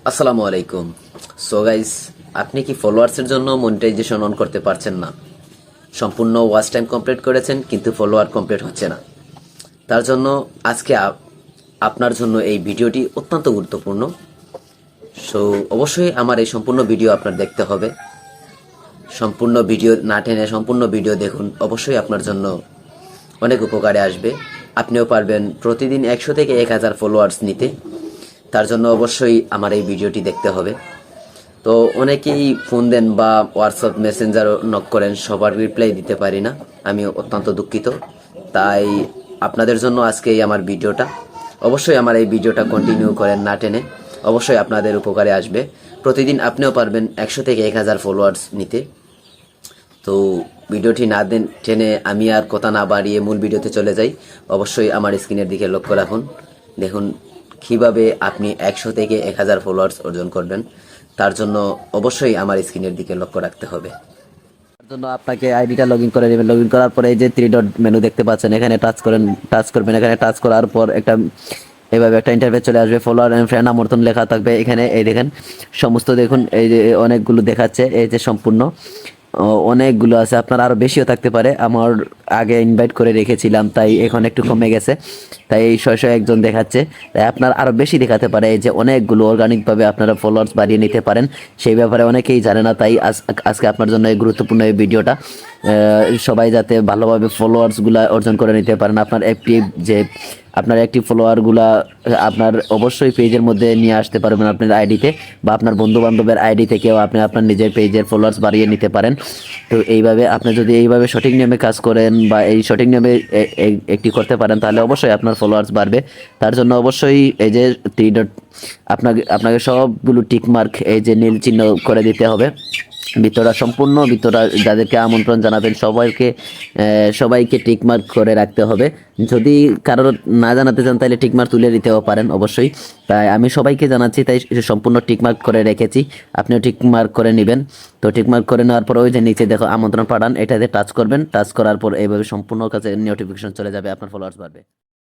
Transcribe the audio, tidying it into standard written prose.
আসসালামু আলাইকুম। So guys, আপনি কি ফলোয়ার্সের জন্য মনিটাইজেশন অন করতে পারছেন না? সম্পূর্ণ ওয়াচ টাইম কমপ্লিট করেছেন কিন্তু ফলোয়ার কমপ্লিট হচ্ছে না। তার জন্য আজকে আপনার জন্য এই ভিডিওটি অত্যন্ত গুরুত্বপূর্ণ। সো অবশ্যই আমার এই সম্পূর্ণ ভিডিও আপনার দেখতে হবে। সম্পূর্ণ ভিডিও না টেনে সম্পূর্ণ ভিডিও দেখুন, অবশ্যই আপনার জন্য অনেক উপকারে আসবে। আপনিও পারবেন প্রতিদিন 100 থেকে 1000 ফলোয়ার্স নিতে। তার জন্য অবশ্যই আমার এই ভিডিওটি দেখতে হবে। তো অনেকেই ফোন দেন বা হোয়াটসঅ্যাপ মেসেঞ্জারও নক করেন, সবার রিপ্লাই দিতে পারি না, আমি অত্যন্ত দুঃখিত। তাই আপনাদের জন্য আজকে এই আমার ভিডিওটা। অবশ্যই আমার এই ভিডিওটা কন্টিনিউ করেন না টেনে, অবশ্যই আপনাদের উপকারে আসবে। প্রতিদিন আপনিও পারবেন 100 থেকে 1000 ফলোয়ার্স নিতে। তো ভিডিওটি না টেনে আমি আর কথা না বাড়িয়ে মূল ভিডিওতে চলে যাই। অবশ্যই আমার স্ক্রিনের দিকে লক্ষ্য রাখুন, দেখুন কিভাবে আপনি 100 থেকে 1000 ফলোয়ার্স অর্জন করবেন। তার জন্য অবশ্যই আমার স্ক্রিনের দিকে লক্ষ্য রাখতে হবে। তার জন্য আপনাকে আইডিটা লগ ইন করে নেবেন। লগ ইন করার পরে এই যে 3 ডট মেনু দেখতে পাচ্ছেন, এখানে টাচ করবেন। এখানে টাচ করার পর এভাবে একটা ইন্টারফেস চলে আসবে। ফলোয়ার এন্ড ফ্রেন্ড আমন্ত্রণ লেখা থাকবে। এখানে এই দেখেন সমস্ত, দেখুন এই যে অনেকগুলো দেখাচ্ছে, এই যে সম্পূর্ণ অনেকগুলো আছে। আপনার আরো বেশিও থাকতে পারে, আমার আগে ইনভাইট করে রেখেছিলাম তাই এখন একটু কমে গেছে, তাই এই 601 দেখাচ্ছে। তাই আপনার আরো বেশি দেখাতে পারে। এই যে অনেকগুলো অর্গানিকভাবে আপনারা ফলোয়ার্স বাড়িয়ে নিতে পারেন, সেই ব্যাপারে অনেকেই জানে না। তাই আজকে আপনার জন্য এই গুরুত্বপূর্ণ এই ভিডিওটা, সবাই যাতে ভালোভাবে ফলোয়ার্সগুলো অর্জন করে নিতে পারেন। আপনার অ্যাক্টিভ ফলোয়ারগুলা আপনার অবশ্যই পেজের মধ্যে নিয়ে আসতে পারবেন আপনার আইডিতে, বা আপনার বন্ধু বান্ধবের আইডি থেকেও আপনি আপনার নিজের পেজের ফলোয়ার্স বাড়িয়ে নিতে পারেন। তো এইভাবে আপনি যদি এইভাবে সঠিক নিয়মে কাজ করেন বা এই সঠিক নিয়মে একটি করতে পারেন, তাহলে অবশ্যই আপনার ফলোয়ার্স বাড়বে। তার জন্য অবশ্যই এই যে 3 ডট, আপনাকে সবগুলো টিক মার্ক, এই যে নীল চিহ্ন করে দিতে হবে। সম্পূর্ণ ভিতরা যাদেরকে আমন্ত্রণ জানাবেন সবাইকে টিকমার্ক করে রাখতে হবে। যদি কারোর না জানাতে চান তাহলে টিকমার্ক তুলে দিতেও পারেন অবশ্যই। তাই আমি সবাইকে জানাচ্ছি, তাই সম্পূর্ণ টিকমার্ক করে রেখেছি, আপনিও টিকমার্ক করে নেবেন। তো টিকমার্ক করে নেওয়ার পর ওই যে নিচে দেখো আমন্ত্রণ পাঠান, এটাতে টাচ করবেন। টাচ করার পর এইভাবে সম্পূর্ণ কাছে নোটিফিকেশন চলে যাবে, আপনার ফলোয়ার্স বাড়বে।